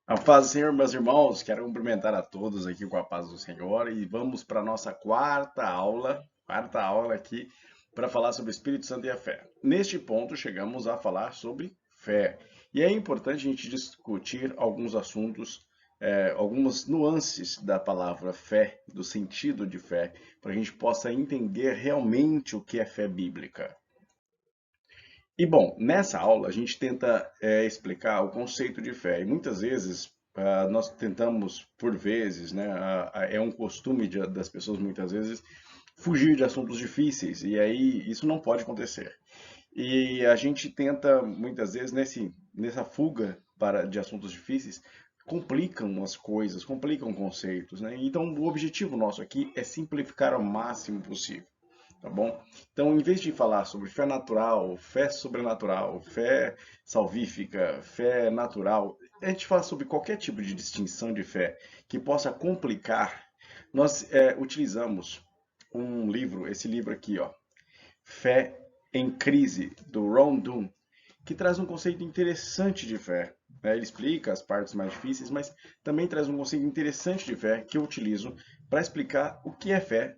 A paz do Senhor, meus irmãos, quero cumprimentar a todos aqui com a paz do Senhor e vamos para a nossa quarta aula aqui para falar sobre o Espírito Santo e a fé. Neste ponto, chegamos a falar sobre fé e é importante a gente discutir alguns assuntos, algumas nuances da palavra fé, do sentido de fé, para que a gente possa entender realmente o que é fé bíblica. E bom, nessa aula a gente tenta explicar o conceito de fé. E muitas vezes nós tentamos, por vezes, né, é um costume das pessoas muitas vezes fugir de assuntos difíceis. E aí isso não pode acontecer. E a gente tenta muitas vezes nessa fuga de assuntos difíceis complicam as coisas, complicam conceitos, né? Então o objetivo nosso aqui é simplificar ao máximo possível. Tá bom? Então, em vez de falar sobre fé natural, fé sobrenatural, fé salvífica, fé natural, a gente fala sobre qualquer tipo de distinção de fé que possa complicar. Nós utilizamos um livro, esse livro aqui, ó, Fé em Crise, do Ron Dunn, que traz um conceito interessante de fé. Né? Ele explica as partes mais difíceis, mas também traz um conceito interessante de fé que eu utilizo para explicar o que é fé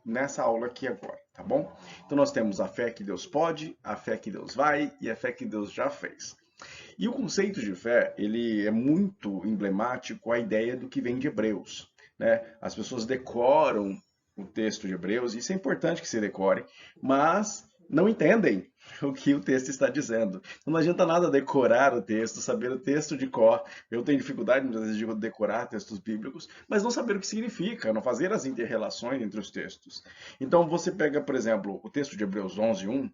nessa aula aqui agora, tá bom? Então nós temos a fé que Deus pode, a fé que Deus vai e a fé que Deus já fez. E o conceito de fé, ele é muito emblemático a ideia do que vem de Hebreus, né? As pessoas decoram o texto de Hebreus, e isso é importante que se decore, mas não entendem o que o texto está dizendo. Então não adianta nada decorar o texto, saber o texto de cor. Eu tenho dificuldade muitas vezes de decorar textos bíblicos, mas não saber o que significa, não fazer as interrelações entre os textos. Então você pega, por exemplo, o texto de Hebreus 11:1,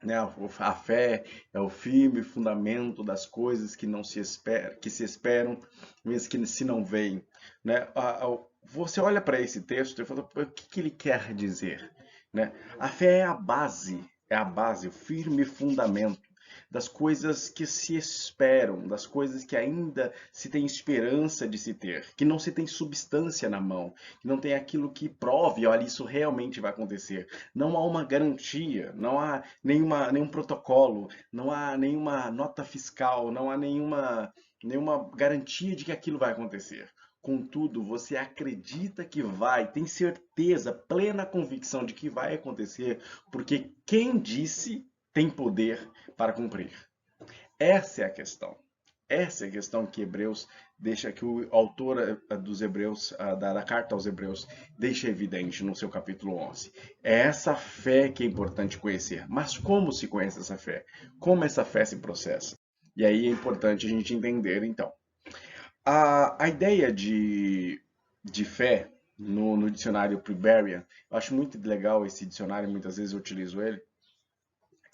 né? A fé é o firme fundamento das coisas que não se espera, que se esperam, mesmo que se não veem, né? Você olha para esse texto e fala, o que que ele quer dizer, né? A fé é a base, o firme fundamento das coisas que se esperam, das coisas que ainda se tem esperança de se ter, que não se tem substância na mão, que não tem aquilo que prove, olha, isso realmente vai acontecer. Não há uma garantia, não há nenhum protocolo, não há nenhuma nota fiscal, não há nenhuma garantia de que aquilo vai acontecer. Contudo, você acredita que vai, tem certeza, plena convicção de que vai acontecer, porque quem disse tem poder para cumprir. Essa é a questão. Essa é a questão que Hebreus deixa, que o autor dos Hebreus, da carta aos Hebreus, deixa evidente no seu capítulo 11. É essa fé que é importante conhecer. Mas como se conhece essa fé? Como essa fé se processa? E aí é importante a gente entender, então. A ideia de fé no dicionário Preberian, eu acho muito legal esse dicionário, muitas vezes eu utilizo ele,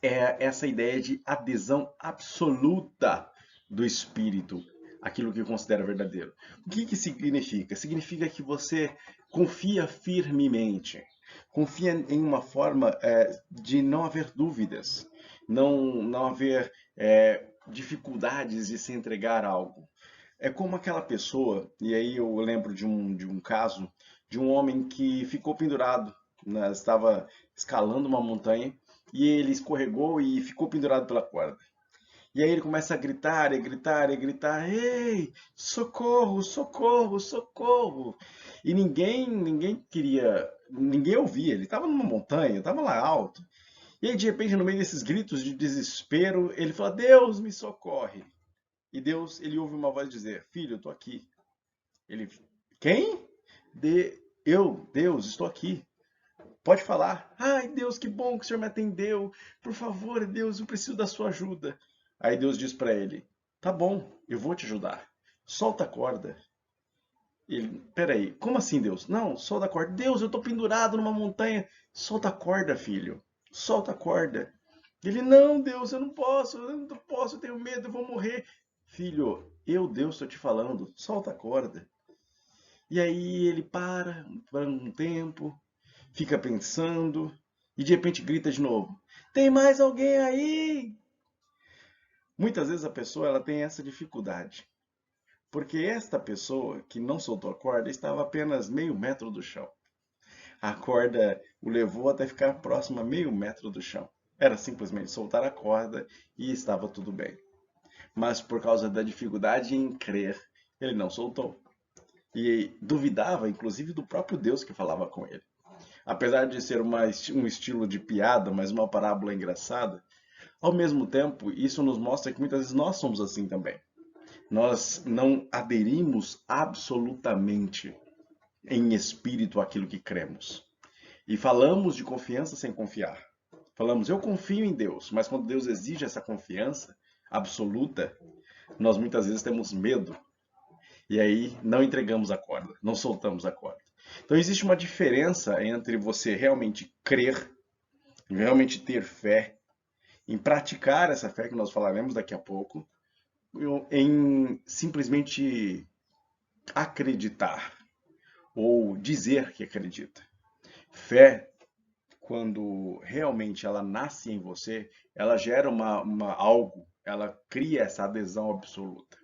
é essa ideia de adesão absoluta do espírito, aquilo que considera verdadeiro. O que que significa? Significa que você confia firmemente, confia em uma forma de não haver dúvidas, não haver dificuldades de se entregar a algo. É como aquela pessoa, e aí eu lembro de um caso de um homem que ficou pendurado, né, estava escalando uma montanha e ele escorregou e ficou pendurado pela corda. E aí ele começa a gritar, e gritar, e gritar: Ei, socorro, socorro, socorro! E ninguém ouvia. Ele estava numa montanha, estava lá alto. E aí, de repente, no meio desses gritos de desespero, ele fala: Deus, me socorre! E Deus, ele ouve uma voz dizer: Filho, eu estou aqui. Ele: Quem? Eu, Deus, estou aqui. Pode falar. Ai, Deus, que bom que o Senhor me atendeu. Por favor, Deus, eu preciso da sua ajuda. Aí Deus diz para ele: Tá bom, eu vou te ajudar. Solta a corda. Ele: Peraí, como assim, Deus? Não, solta a corda. Deus, eu tô pendurado numa montanha. Solta a corda, filho. Solta a corda. Ele: Não, Deus, eu não posso, eu tenho medo, eu vou morrer. Filho, eu, Deus, estou te falando. Solta a corda. E aí ele para um tempo, fica pensando e de repente grita de novo: Tem mais alguém aí? Muitas vezes a pessoa ela tem essa dificuldade, porque esta pessoa que não soltou a corda estava apenas meio metro do chão. A corda o levou até ficar próximo a meio metro do chão. Era simplesmente soltar a corda e estava tudo bem. mas por causa da dificuldade em crer, ele não soltou. E duvidava, inclusive, do próprio Deus que falava com ele. Apesar de ser um estilo de piada, mas uma parábola engraçada, ao mesmo tempo, isso nos mostra que muitas vezes nós somos assim também. Nós não aderimos absolutamente em espírito àquilo que cremos. E falamos de confiança sem confiar. Falamos, eu confio em Deus, mas quando Deus exige essa confiança absoluta, nós muitas vezes temos medo. E aí não entregamos a corda, não soltamos a corda. Então existe uma diferença entre você realmente crer, realmente ter fé, em praticar essa fé que nós falaremos daqui a pouco, em simplesmente acreditar ou dizer que acredita. Fé, quando realmente ela nasce em você, ela gera algo, ela cria essa adesão absoluta.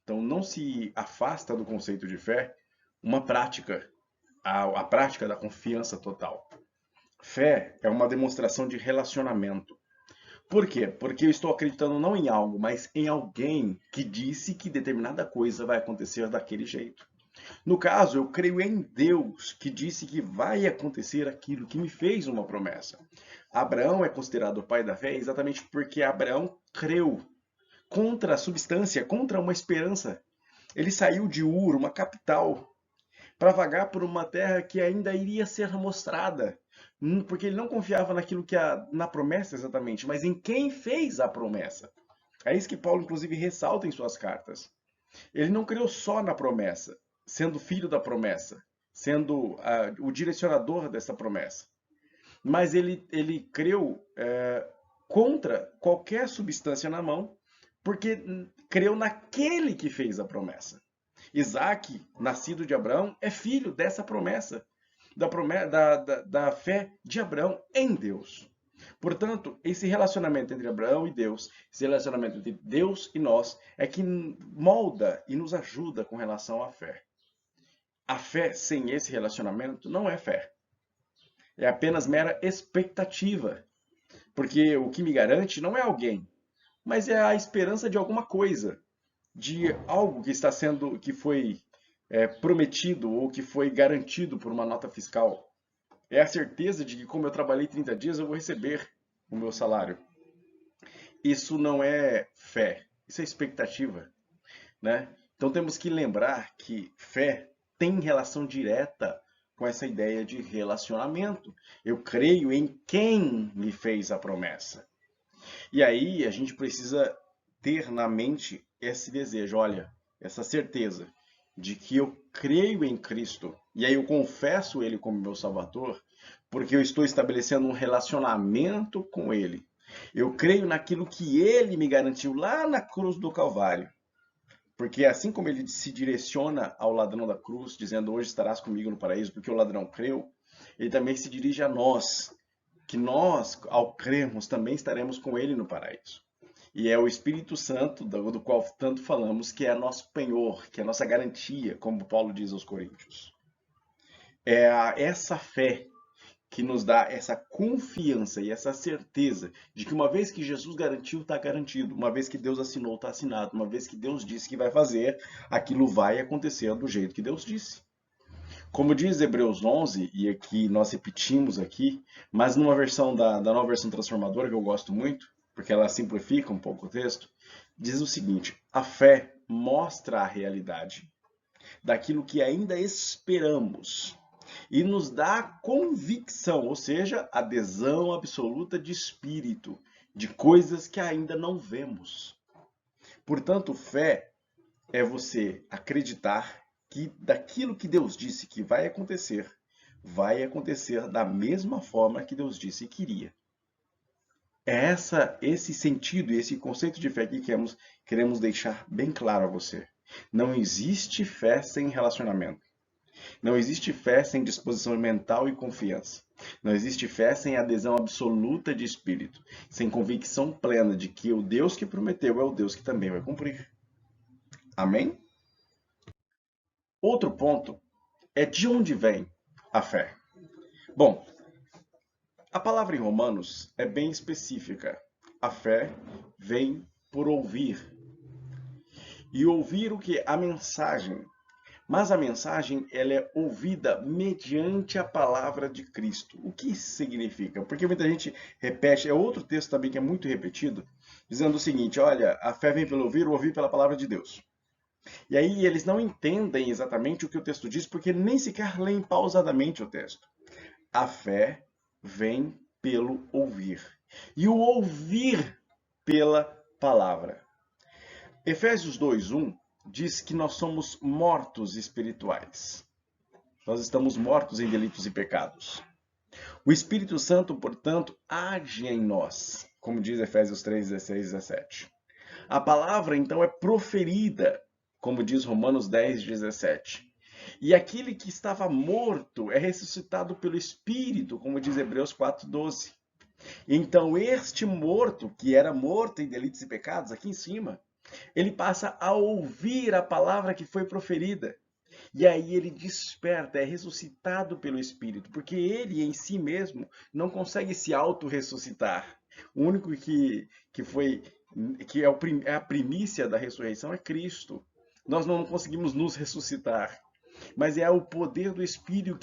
Então não se afasta do conceito de fé uma prática, a prática da confiança total. Fé é uma demonstração de relacionamento. Por quê? Porque eu estou acreditando não em algo, mas em alguém que disse que determinada coisa vai acontecer daquele jeito. No caso, eu creio em Deus, que disse que vai acontecer aquilo, que me fez uma promessa. Abraão é considerado o pai da fé exatamente porque Abraão creu contra a substância, contra uma esperança. Ele saiu de Ur, uma capital, para vagar por uma terra que ainda iria ser mostrada. Porque ele não confiava naquilo na promessa exatamente, mas em quem fez a promessa. É isso que Paulo, inclusive, ressalta em suas cartas. Ele não creu só na promessa, sendo filho da promessa, sendo o direcionador dessa promessa. Mas ele creu contra qualquer substância na mão, porque creu naquele que fez a promessa. Isaac, nascido de Abraão, é filho dessa promessa, da fé de Abraão em Deus. Portanto, esse relacionamento entre Abraão e Deus, esse relacionamento entre Deus e nós, é que molda e nos ajuda com relação à fé. A fé sem esse relacionamento não é fé. É apenas mera expectativa. Porque o que me garante não é alguém, mas é a esperança de alguma coisa, de algo que está sendo, que foi prometido ou que foi garantido por uma nota fiscal. É a certeza de que, como eu trabalhei 30 dias, eu vou receber o meu salário. Isso não é fé, isso é expectativa, né? Então temos que lembrar que fé tem relação direta com essa ideia de relacionamento. Eu creio em quem me fez a promessa. E aí a gente precisa ter na mente esse desejo, olha, essa certeza de que eu creio em Cristo, e aí eu confesso Ele como meu Salvador, porque eu estou estabelecendo um relacionamento com Ele. Eu creio naquilo que Ele me garantiu lá na cruz do Calvário. Porque assim como Ele se direciona ao ladrão da cruz, dizendo, hoje estarás comigo no paraíso, porque o ladrão creu, Ele também se dirige a nós, que nós, ao crermos, também estaremos com Ele no paraíso. E é o Espírito Santo, do qual tanto falamos, que é nosso penhor, que é a nossa garantia, como Paulo diz aos Coríntios. É essa fé que nos dá essa confiança e essa certeza de que uma vez que Jesus garantiu, está garantido. Uma vez que Deus assinou, está assinado. Uma vez que Deus disse que vai fazer, aquilo vai acontecer do jeito que Deus disse. Como diz Hebreus 11, e aqui nós repetimos aqui, mas numa versão da nova versão transformadora, que eu gosto muito, porque ela simplifica um pouco o texto, diz o seguinte: a fé mostra a realidade daquilo que ainda esperamos e nos dá convicção, ou seja, adesão absoluta de espírito, de coisas que ainda não vemos. Portanto, fé é você acreditar que daquilo que Deus disse que vai acontecer da mesma forma que Deus disse que iria. É esse sentido e esse conceito de fé que queremos deixar bem claro a você. Não existe fé sem relacionamento. Não existe fé sem disposição mental e confiança. Não existe fé sem adesão absoluta de espírito, sem convicção plena de que o Deus que prometeu é o Deus que também vai cumprir. Amém? Outro ponto é de onde vem a fé. Bom, a palavra em Romanos é bem específica. A fé vem por ouvir. e ouvir o que? A mensagem. Mas a mensagem, ela é ouvida mediante a palavra de Cristo. O que isso significa? Porque muita gente repete, é outro texto também que é muito repetido, dizendo o seguinte, olha, a fé vem pelo ouvir, o ouvir pela palavra de Deus. E aí eles não entendem exatamente o que o texto diz, porque nem sequer leem pausadamente o texto. A fé vem pelo ouvir. E o ouvir pela palavra. Efésios 2:1 diz que nós somos mortos espirituais. Nós estamos mortos em delitos e pecados. O Espírito Santo, portanto, age em nós, como diz Efésios 3:16 e 17. A palavra, então, é proferida, como diz Romanos 10:17. E aquele que estava morto é ressuscitado pelo Espírito, como diz Hebreus 4:12. Então, este morto, que era morto em delitos e pecados, aqui em cima, ele passa a ouvir a palavra que foi proferida. E aí ele desperta, é ressuscitado pelo Espírito, porque ele em si mesmo não consegue se auto-ressuscitar. O único que é a primícia da ressurreição é Cristo. Nós não conseguimos nos ressuscitar, mas é o poder do Espírito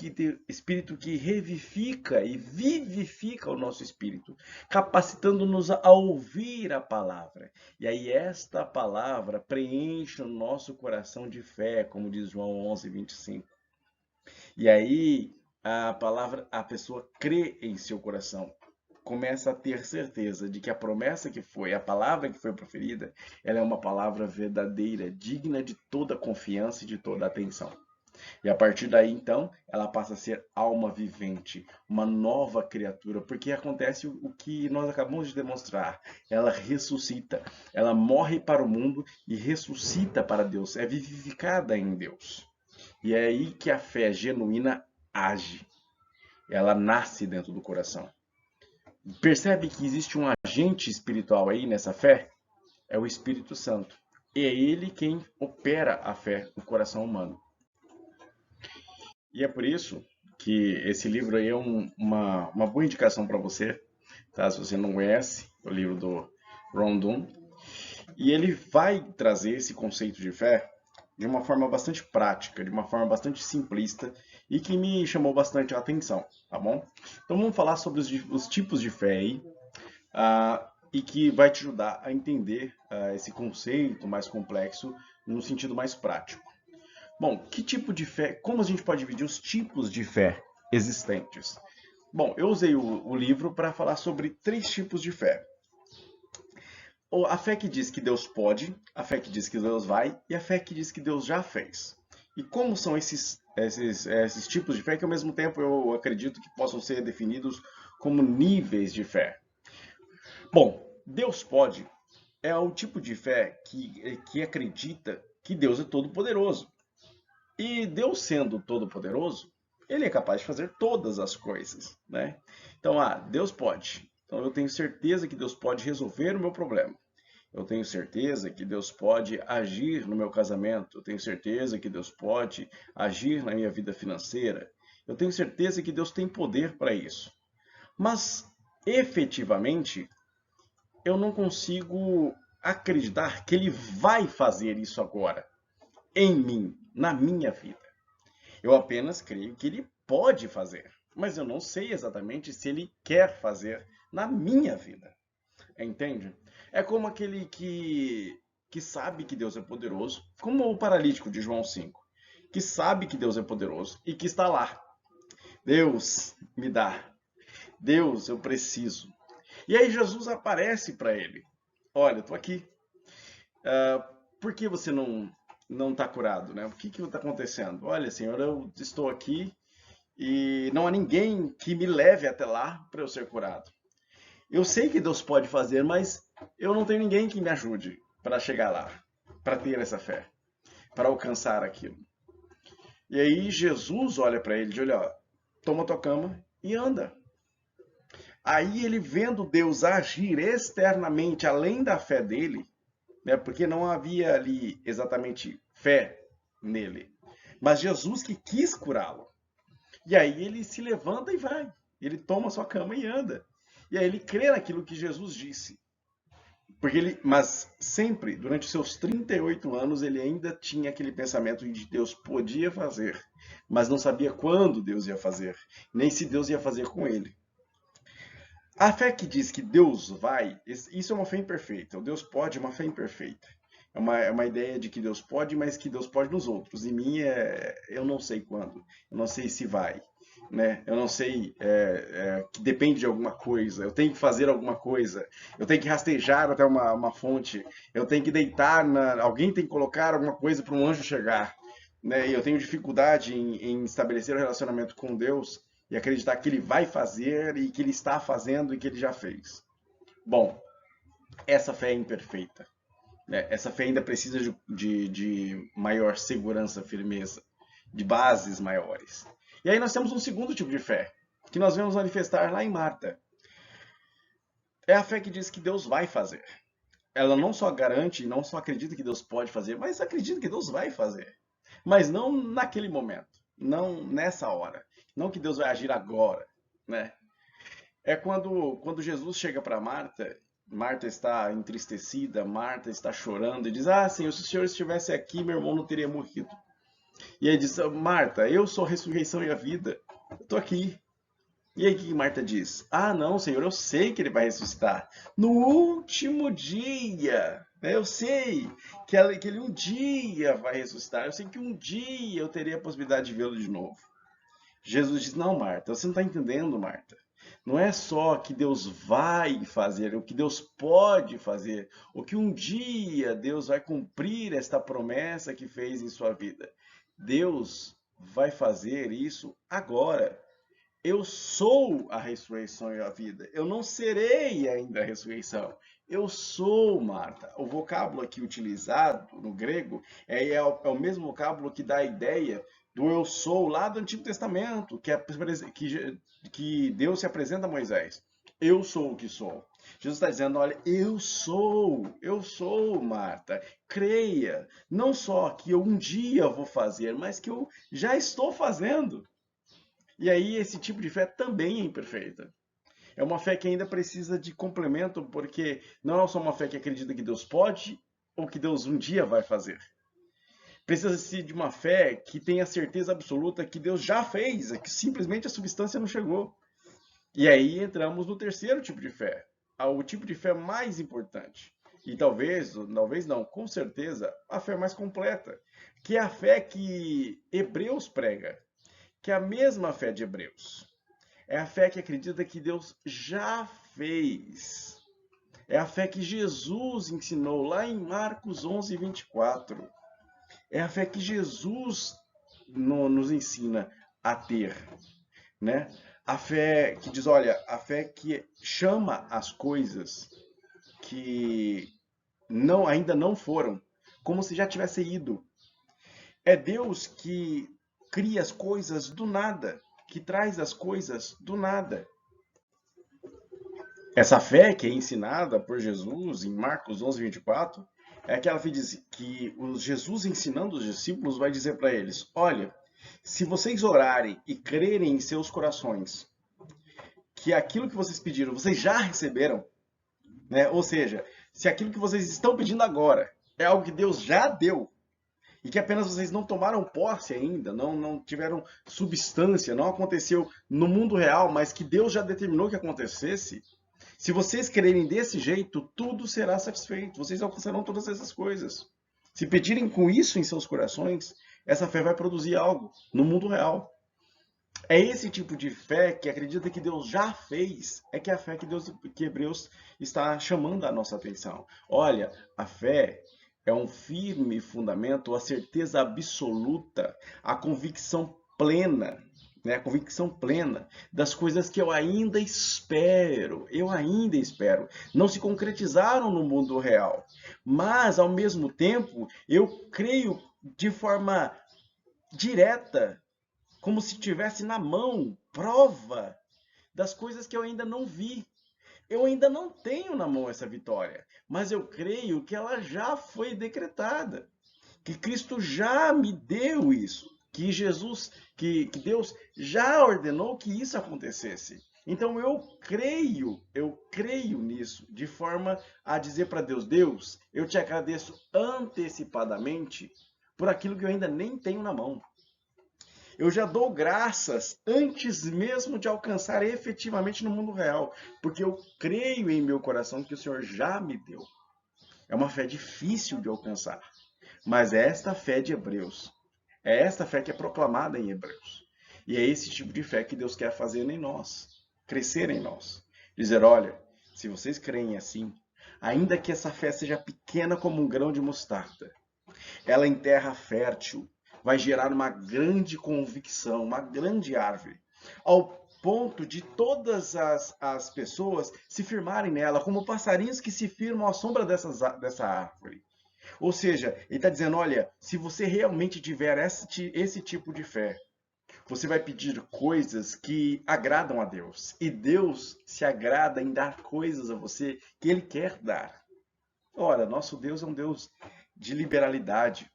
que revivifica e vivifica o nosso espírito, capacitando-nos a ouvir a palavra. E aí esta palavra preenche o nosso coração de fé, como diz João 11:25. E aí a pessoa crê em seu coração, começa a ter certeza de que a promessa que foi, a palavra que foi proferida, ela é uma palavra verdadeira, digna de toda confiança e de toda atenção. E a partir daí, então, ela passa a ser alma vivente, uma nova criatura, porque acontece o que nós acabamos de demonstrar. Ela ressuscita, ela morre para o mundo e ressuscita para Deus, é vivificada em Deus. E é aí que a fé genuína age, ela nasce dentro do coração. Percebe que existe um agente espiritual aí nessa fé? É o Espírito Santo. E é ele quem opera a fé no coração humano. E é por isso que esse livro aí é uma boa indicação para você, tá? Se você não conhece o livro do Ron Dunn. E ele vai trazer esse conceito de fé de uma forma bastante prática, de uma forma bastante simplista e que me chamou bastante a atenção, tá bom? Então vamos falar sobre os tipos de fé aí, e que vai te ajudar a entender esse conceito mais complexo no sentido mais prático. Bom, que tipo de fé, como a gente pode dividir os tipos de fé existentes? Bom, eu usei o livro para falar sobre 3 tipos de fé. A fé que diz que Deus pode, a fé que diz que Deus vai e a fé que diz que Deus já fez. E como são esses tipos de fé que ao mesmo tempo eu acredito que possam ser definidos como níveis de fé? Bom, Deus pode é o tipo de fé que acredita que Deus é todo-poderoso. E Deus sendo todo-poderoso, ele é capaz de fazer todas as coisas, né? Então, Deus pode. Então, eu tenho certeza que Deus pode resolver o meu problema. Eu tenho certeza que Deus pode agir no meu casamento. Eu tenho certeza que Deus pode agir na minha vida financeira. Eu tenho certeza que Deus tem poder para isso. Mas, efetivamente, eu não consigo acreditar que Ele vai fazer isso agora, em mim, na minha vida. Eu apenas creio que Ele pode fazer, mas eu não sei exatamente se Ele quer fazer na minha vida. Entende? É como aquele que sabe que Deus é poderoso, como o paralítico de João 5, que sabe que Deus é poderoso e que está lá. Deus, me dá. Deus, eu preciso. E aí Jesus aparece para ele. Olha, estou aqui. Por que você não está curado, né? O que está acontecendo? Olha, Senhor, eu estou aqui e não há ninguém que me leve até lá para eu ser curado. Eu sei que Deus pode fazer, mas eu não tenho ninguém que me ajude para chegar lá, para ter essa fé, para alcançar aquilo. E aí Jesus olha para ele e diz, olha, toma tua cama e anda. Aí ele vendo Deus agir externamente, além da fé dele, né, porque não havia ali exatamente fé nele, mas Jesus que quis curá-lo. E aí ele se levanta e vai. Ele toma sua cama e anda. E aí ele crê naquilo que Jesus disse. Mas sempre, durante os seus 38 anos, ele ainda tinha aquele pensamento de que Deus podia fazer, mas não sabia quando Deus ia fazer, nem se Deus ia fazer com ele. A fé que diz que Deus vai, isso é uma fé imperfeita. O Deus pode é uma fé imperfeita. É uma ideia de que Deus pode, mas que Deus pode nos outros. Em mim, eu não sei quando, eu não sei se vai, né? Eu não sei, que depende de alguma coisa, eu tenho que fazer alguma coisa, eu tenho que rastejar até uma fonte, eu tenho que deitar, alguém tem que colocar alguma coisa para um anjo chegar, né? E eu tenho dificuldade em estabelecer o relacionamento com Deus e acreditar que ele vai fazer e que ele está fazendo e que ele já fez. Bom, essa fé é imperfeita, né? Essa fé ainda precisa de maior segurança, firmeza, de bases maiores. E aí nós temos um segundo tipo de fé, que nós vemos manifestar lá em Marta. É a fé que diz que Deus vai fazer. Ela não só garante, não só acredita que Deus pode fazer, mas acredita que Deus vai fazer. Mas não naquele momento, não nessa hora, não que Deus vai agir agora, né? É quando Jesus chega para Marta, Marta está entristecida, Marta está chorando e diz: Ah, Senhor, se o Senhor estivesse aqui, meu irmão não teria morrido. E aí diz: Marta, eu sou a ressurreição e a vida, eu estou aqui. E aí o que Marta diz? Ah, não, Senhor, eu sei que ele vai ressuscitar no último dia. Eu sei que ele um dia vai ressuscitar. Eu sei que um dia eu terei a possibilidade de vê-lo de novo. Jesus diz: Não, Marta, você não está entendendo, Marta. Não é só que Deus vai fazer, é o que Deus pode fazer, o que um dia Deus vai cumprir esta promessa que fez em sua vida. Deus vai fazer isso agora. Eu sou a ressurreição e a vida. Eu não serei ainda a ressurreição. Eu sou, Marta. O vocábulo aqui utilizado no grego é o mesmo vocábulo que dá a ideia do eu sou lá do Antigo Testamento, que Deus se apresenta a Moisés. Eu sou o que sou. Jesus está dizendo: olha, eu sou, Marta. Creia, não só que eu um dia vou fazer, mas que eu já estou fazendo. E aí esse tipo de fé também é imperfeita. É uma fé que ainda precisa de complemento, porque não é só uma fé que acredita que Deus pode ou que Deus um dia vai fazer. Precisa-se de uma fé que tenha certeza absoluta que Deus já fez, que simplesmente a substância não chegou. E aí entramos no terceiro tipo de fé, o tipo de fé mais importante. E talvez não, com certeza, a fé mais completa, que é a fé que Hebreus prega, que é a mesma fé de Hebreus. É a fé que acredita que Deus já fez. É a fé que Jesus ensinou lá em Marcos 11, 24. É a fé que Jesus nos ensina a ter, né? A fé que diz, olha, a fé que chama as coisas que ainda não foram, como se já tivesse ido. É Deus que cria as coisas do nada, que traz as coisas do nada. Essa fé que é ensinada por Jesus em Marcos 11, 24, é aquela que diz que Jesus ensinando os discípulos vai dizer para eles: olha, se vocês orarem e crerem em seus corações que aquilo que vocês pediram, vocês já receberam, né? Ou seja, se aquilo que vocês estão pedindo agora é algo que Deus já deu, e que apenas vocês não tomaram posse ainda, não tiveram substância, não aconteceu no mundo real, mas que Deus já determinou que acontecesse, se vocês crerem desse jeito, tudo será satisfeito, vocês alcançarão todas essas coisas. Se pedirem com isso em seus corações, essa fé vai produzir algo no mundo real. É esse tipo de fé que acredita que Deus já fez, é que é a fé que Hebreus está chamando a nossa atenção. Olha, a fé é um firme fundamento, a certeza absoluta, a convicção plena, né? A convicção plena das coisas que eu ainda espero. Não se concretizaram no mundo real, mas ao mesmo tempo eu creio de forma direta, como se tivesse na mão prova das coisas que eu ainda não vi. Eu ainda não tenho na mão essa vitória, mas eu creio que ela já foi decretada, que Cristo já me deu isso, que Deus já ordenou que isso acontecesse. Então eu creio nisso, de forma a dizer para Deus, Deus, eu te agradeço antecipadamente por aquilo que eu ainda nem tenho na mão. Eu já dou graças antes mesmo de alcançar efetivamente no mundo real, porque eu creio em meu coração que o Senhor já me deu. É uma fé difícil de alcançar, mas é esta fé de Hebreus. É esta fé que é proclamada em Hebreus. E é esse tipo de fé que Deus quer fazer em nós, crescer em nós. Dizer, olha, se vocês creem assim, ainda que essa fé seja pequena como um grão de mostarda, ela em terra fértil vai gerar uma grande convicção, uma grande árvore, ao ponto de todas as pessoas se firmarem nela, como passarinhos que se firmam à sombra dessa árvore. Ou seja, ele está dizendo, olha, se você realmente tiver esse tipo de fé, você vai pedir coisas que agradam a Deus. E Deus se agrada em dar coisas a você que Ele quer dar. Ora, nosso Deus é um Deus de liberalidade,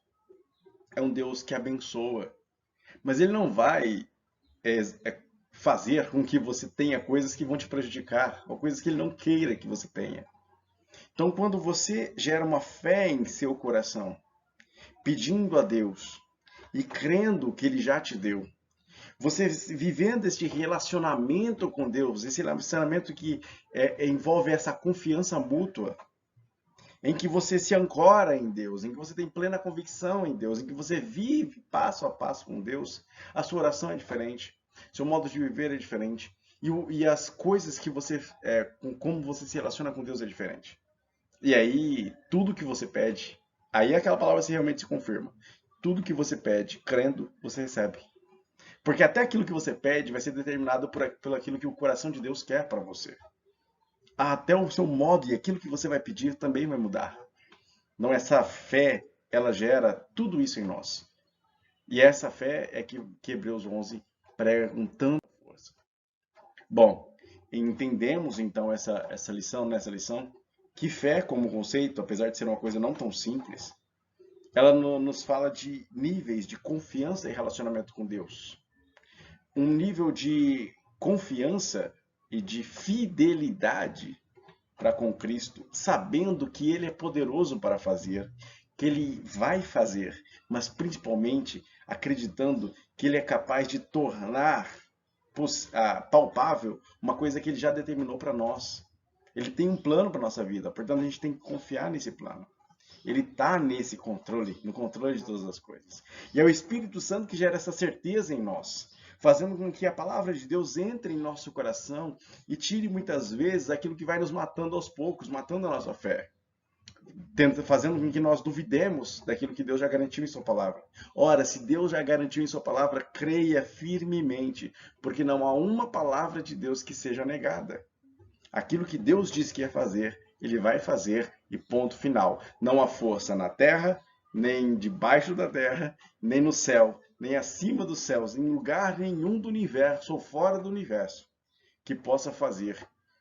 é um Deus que abençoa. Mas Ele não vai é, fazer com que você tenha coisas que vão te prejudicar, ou coisas que Ele não queira que você tenha. Então, quando você gera uma fé em seu coração, pedindo a Deus e crendo que Ele já te deu, você vivendo este relacionamento com Deus, esse relacionamento que envolve essa confiança mútua, em que você se ancora em Deus, em que você tem plena convicção em Deus, em que você vive passo a passo com Deus, a sua oração é diferente, seu modo de viver é diferente, e as coisas que você, como você se relaciona com Deus é diferente. E aí, tudo que você pede, aí aquela palavra se realmente se confirma. Tudo que você pede, crendo, você recebe. Porque até aquilo que você pede vai ser determinado por aquilo que o coração de Deus quer para você. Até o seu modo e aquilo que você vai pedir também vai mudar. Não, essa fé, ela gera tudo isso em nós. E essa fé é que Hebreus 11 prega com tanta força. Bom, entendemos então essa lição, nessa lição, que fé como conceito, apesar de ser uma coisa não tão simples, ela nos fala de níveis de confiança e relacionamento com Deus. Um nível de confiança e de fidelidade para com Cristo, sabendo que Ele é poderoso para fazer, que Ele vai fazer, mas principalmente acreditando que Ele é capaz de tornar palpável uma coisa que Ele já determinou para nós. Ele tem um plano para a nossa vida, portanto a gente tem que confiar nesse plano. Ele está nesse controle, no controle de todas as coisas. E é o Espírito Santo que gera essa certeza em nós, fazendo com que a palavra de Deus entre em nosso coração e tire muitas vezes aquilo que vai nos matando aos poucos, matando a nossa fé, fazendo com que nós duvidemos daquilo que Deus já garantiu em sua palavra. Ora, se Deus já garantiu em sua palavra, creia firmemente, porque não há uma palavra de Deus que seja negada. Aquilo que Deus disse que ia fazer, Ele vai fazer e ponto final. Não há força na terra, nem debaixo da terra, nem no céu, nem acima dos céus, em lugar nenhum do universo ou fora do universo, que possa fazer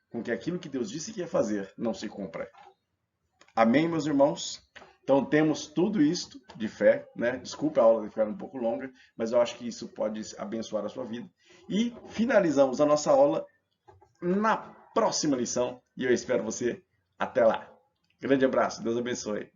com que aquilo que Deus disse que ia fazer não se cumpra. Amém, meus irmãos? Então temos tudo isto de fé, né? Desculpa a aula de ficar um pouco longa, mas eu acho que isso pode abençoar a sua vida. E finalizamos a nossa aula na próxima lição e eu espero você até lá. Grande abraço, Deus abençoe.